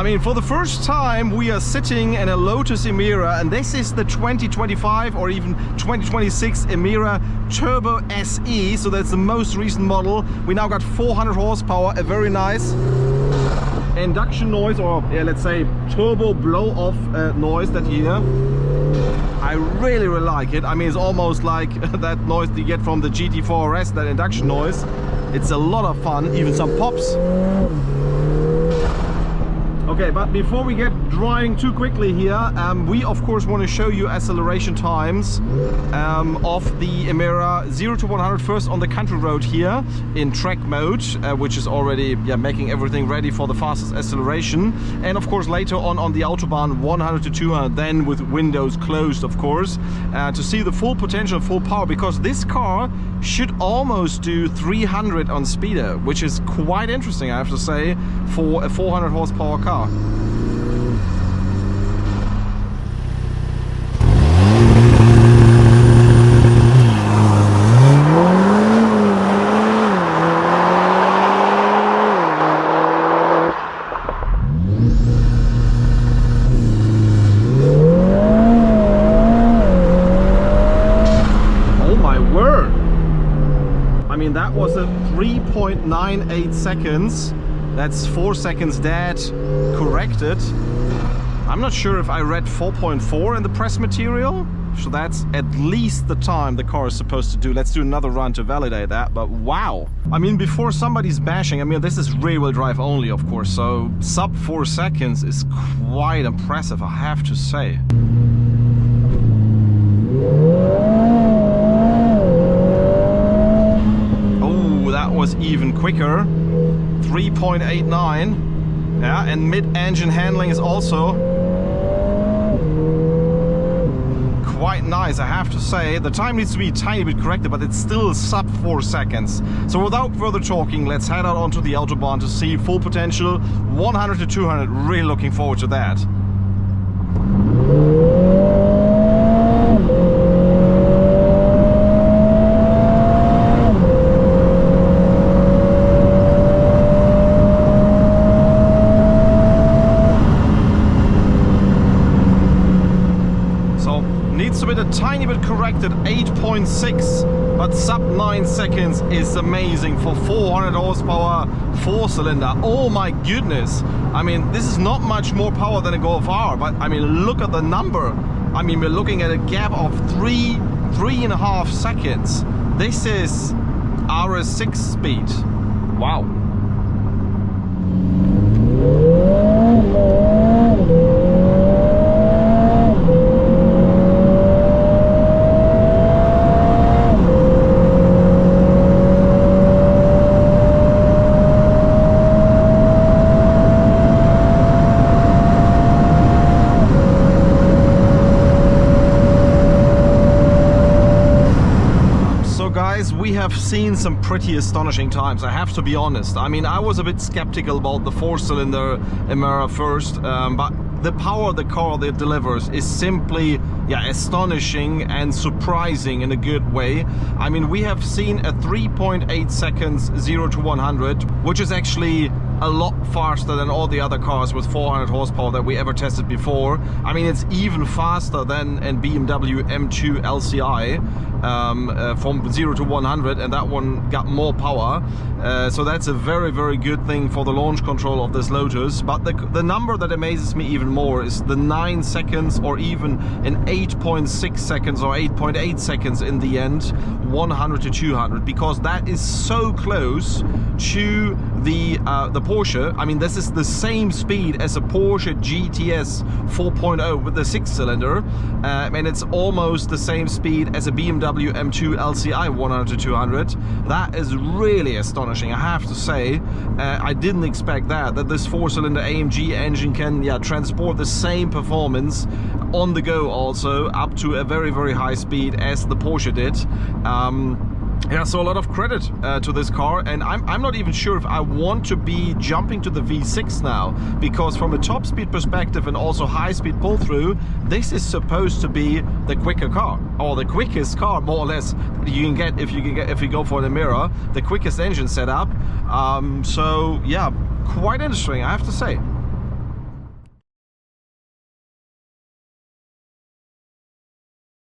I mean, for the first time we are sitting in a Lotus Emira, and this is the 2025 or even 2026 Emira Turbo SE, so that's the most recent model. We now got 400 horsepower, a very nice induction noise, or let's say turbo blow-off noise that you hear. I really like it. I mean, it's almost like that noise you get from the GT4 RS, that induction noise. It's a lot of fun, even some pops. Okay, but before we get driving too quickly here, we of course want to show you acceleration times of the Emira 0 to 100 first on the country road here in track mode, which is already making everything ready for the fastest acceleration, and of course later on the Autobahn 100 to 200, then with windows closed, of course, to see the full potential, full power, because this car should almost do 300 on speedo, which is quite interesting, I have to say, for a 400 horsepower car. That was a 3.98 seconds. That's 4 seconds dead corrected. I'm not sure if I read 4.4 in the press material, so that's at least the time the car is supposed to do. Let's do another run to validate that, but wow. I mean, before somebody's bashing, I mean, this is rear-wheel drive only, of course, so sub 4 seconds is quite impressive, I have to say. Was even quicker, 3.89. Yeah, and mid-engine handling is also quite nice, I have to say. The time needs to be a tiny bit corrected, but it's still sub 4 seconds. So without further talking, let's head out onto the Autobahn to see full potential, 100 to 200. Really looking forward to that. A tiny bit corrected, 8.6, but sub 9 seconds is amazing for 400 horsepower 4-cylinder. Oh my goodness, I mean, this is not much more power than a Golf R, but I mean, look at the number. I mean, we're looking at a gap of 3.5 seconds. This is RS6 speed. Wow. We have seen some pretty astonishing times, I have to be honest. I mean, I was a bit skeptical about the 4-cylinder Emira first, but the power the car that delivers is simply astonishing and surprising in a good way. I mean, we have seen a 3.8 seconds 0 to 100, which is actually a lot faster than all the other cars with 400 horsepower that we ever tested before. I mean, it's even faster than a BMW M2 LCI from 0 to 100, and that one got more power. So that's a very, very good thing for the launch control of this Lotus. But the number that amazes me even more is the 9 seconds, or even an 8.6 seconds or 8.8 seconds in the end, 100 to 200, because that is so close to the Porsche. I mean, this is the same speed as a Porsche GTS 4.0 with the 6-cylinder, and it's almost the same speed as a BMW M2 LCI 100 to 200. That is really astonishing, I have to say. I didn't expect that this 4-cylinder AMG engine can transport the same performance on the go, also up to a very, very high speed as the Porsche did. So a lot of credit to this car, and I'm not even sure if I want to be jumping to the V6 now, because from a top speed perspective and also high speed pull through, this is supposed to be the quicker car, or the quickest car more or less you can get if you go for an Emira, the quickest engine setup. So yeah, quite interesting, I have to say.